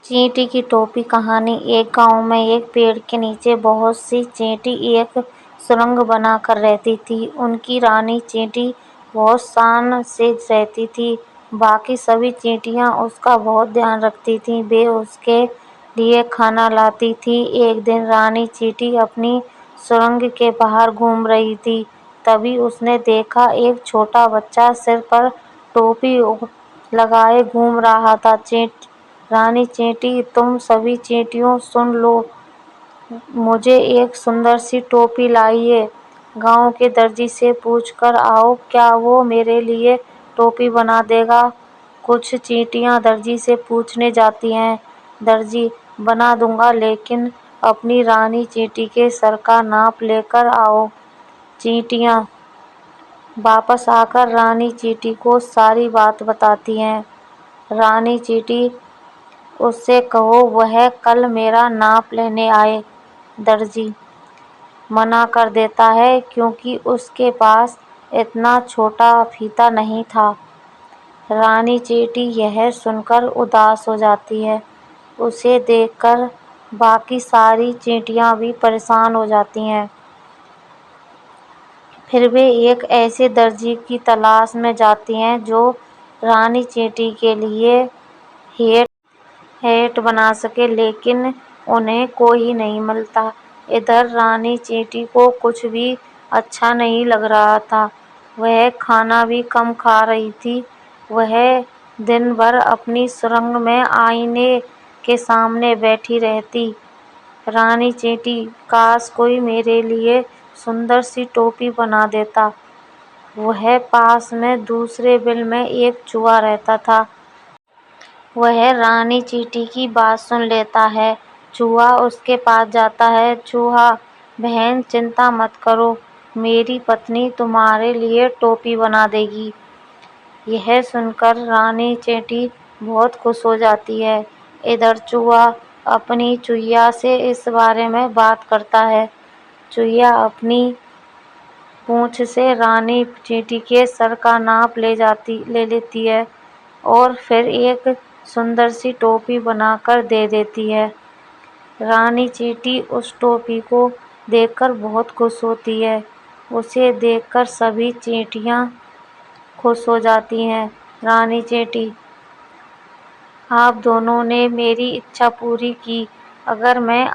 چینٹی کی ٹوپی کہانی۔ ایک گاؤں میں ایک پیڑ کے نیچے بہت سی چیونٹی ایک سرنگ بنا کر رہتی تھیں۔ ان کی رانی چیونٹی بہت شان سے رہتی تھی۔ باقی سبھی چیونٹیاں اس کا بہت دھیان رکھتی تھیں۔ وہ اس کے لیے کھانا لاتی تھیں۔ ایک دن رانی چیونٹی اپنی سرنگ کے باہر گھوم رہی تھی۔ تبھی اس نے دیکھا ایک چھوٹا بچہ سر پر ٹوپی لگائے گھوم رہا تھا۔ رانی چیونٹی: تم سبھی چیونٹیوں سن لو، مجھے ایک سندر سی ٹوپی لائی ہے۔ گاؤں کے درزی سے پوچھ کر آؤ، کیا وہ میرے لیے ٹوپی بنا دے گا؟ کچھ چیونٹیاں درزی سے پوچھنے جاتی ہیں۔ درزی: بنا دوں گا، لیکن اپنی رانی چیونٹی کے سر کا ناپ لے کر آؤ۔ چیونٹیاں واپس آ کر رانی چیونٹی کو ساری بات بتاتی ہیں۔ رانی چیونٹی: اس سے کہو وہ کل میرا ناپ لینے آئے۔ درزی منع کر دیتا ہے کیونکہ اس کے پاس اتنا چھوٹا پھیتا نہیں تھا۔ رانی چیونٹی یہ سن کر اداس ہو جاتی ہے۔ اسے دیکھ کر باقی ساری چیونٹیاں بھی پریشان ہو جاتی ہیں۔ پھر وہ ایک ایسے درزی کی تلاش میں جاتی ہیں جو رانی چیونٹی کے لیے ہیٹ بنا سکے، لیکن انہیں کوئی نہیں ملتا۔ ادھر رانی چیونٹی کو کچھ بھی اچھا نہیں لگ رہا تھا۔ وہ کھانا بھی کم کھا رہی تھی۔ وہ دن بھر اپنی سرنگ میں آئینے کے سامنے بیٹھی رہتی۔ رانی چیونٹی: کاش کوئی میرے لیے سندر سی ٹوپی بنا دیتا۔ وہ پاس میں دوسرے بل میں ایک چوہا رہتا تھا۔ وہ رانی چیونٹی کی بات سن لیتا ہے۔ چوہا اس کے پاس جاتا ہے۔ چوہا: بہن چنتا مت کرو، میری پتنی تمہارے لیے ٹوپی بنا دے گی۔ یہ سن کر رانی چیونٹی بہت خوش ہو جاتی ہے۔ ادھر چوہا اپنی چوہیا سے اس بارے میں بات کرتا ہے۔ چوہیا اپنی پونچھ سے رانی چیونٹی کے سر کا ناپ لے لیتی ہے اور پھر ایک سندر سی ٹوپی بنا کر دے دیتی ہے۔ رانی چیونٹی اس ٹوپی کو دیکھ کر بہت خوش ہوتی ہے۔ اسے دیکھ کر سبھی چیونٹیاں خوش ہو جاتی ہیں۔ رانی چیونٹی: آپ دونوں نے میری اچھا پوری کی۔ اگر میں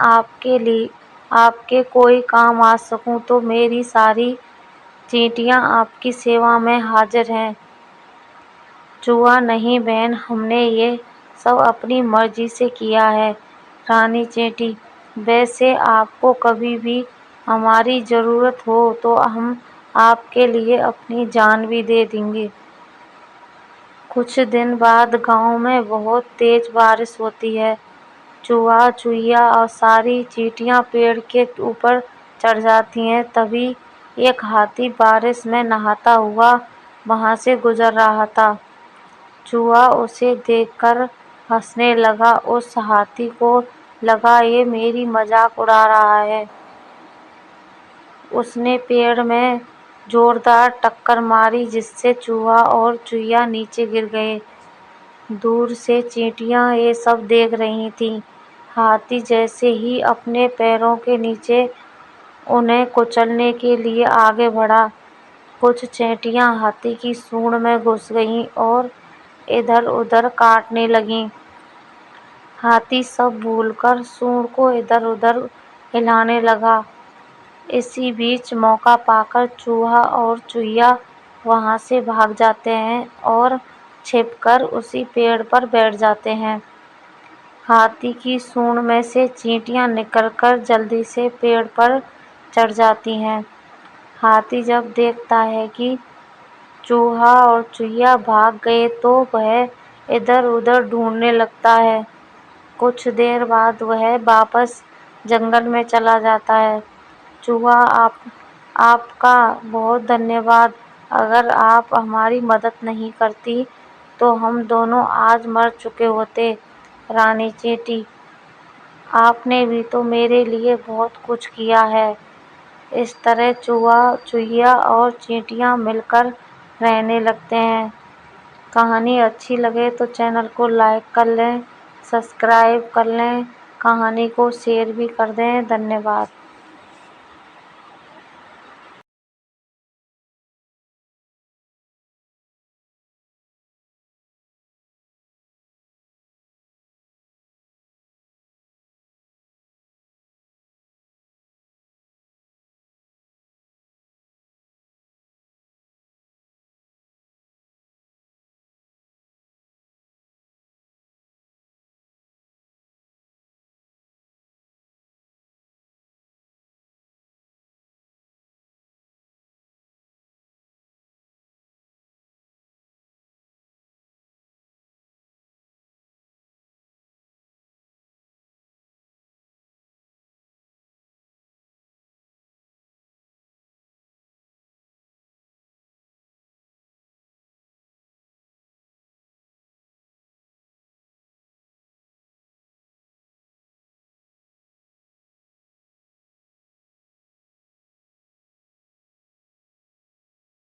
آپ کے کوئی کام آ سکوں تو میری ساری چیونٹیاں آپ کی سیوا میں حاضر ہیں۔ چوہا: نہیں بہن، ہم نے یہ سب اپنی مرضی سے کیا ہے۔ رانی چیونٹی: ویسے آپ کو کبھی بھی ہماری ضرورت ہو تو ہم آپ کے لیے اپنی جان بھی دے دیں گے۔ کچھ دن بعد گاؤں میں بہت تیز بارش ہوتی ہے۔ چوہا، چوہیا اور ساری چیونٹیاں پیڑ کے اوپر چڑھ جاتی ہیں۔ تبھی ایک ہاتھی بارش میں نہاتا ہوا وہاں سے گزر رہا تھا۔ چوہا اسے دیکھ کر ہنسنے لگا۔ اس ہاتھی کو لگا یہ میری مذاق اڑا رہا ہے۔ اس نے پیڑ میں زوردار ٹکر ماری جس سے چوہا اور چوہیا نیچے گر گئے۔ دور سے چیونٹیاں یہ سب دیکھ رہی تھیں۔ ہاتھی جیسے ہی اپنے پیروں کے نیچے انہیں کچلنے کے لیے آگے بڑھا، کچھ چیونٹیاں ہاتھی کی سونڈ میں گھس گئیں اور ادھر ادھر کاٹنے لگیں۔ ہاتھی سب بھول کر سونڈ کو ادھر ادھر ہلانے لگا۔ اسی بیچ موقع پا کر چوہا اور چوہیا وہاں سے بھاگ جاتے ہیں اور چھپ کر اسی پیڑ پر بیٹھ جاتے ہیں۔ ہاتھی کی سونڈ میں سے چیونٹیاں نکل کر جلدی سے پیڑ پر چڑھ جاتی ہیں۔ ہاتھی جب دیکھتا ہے کہ چوہا اور چوہیا بھاگ گئے تو وہ ادھر ادھر ڈھونڈنے لگتا ہے۔ کچھ دیر بعد وہ واپس جنگل میں چلا جاتا ہے۔ چوہا: آپ کا بہت دھنیہ واد، اگر آپ ہماری مدد نہیں کرتی تو ہم دونوں آج مر چکے ہوتے۔ رانی چیونٹی: آپ نے بھی تو میرے لیے بہت کچھ کیا ہے۔ اس طرح چوہا، چوہیا اور چیونٹیاں مل کر رہنے لگتے ہیں۔ کہانی اچھی لگے تو چینل کو لائک کر لیں، سبسکرائب کر لیں، کہانی کو شیئر بھی کر دیں۔ دھنیہ واد۔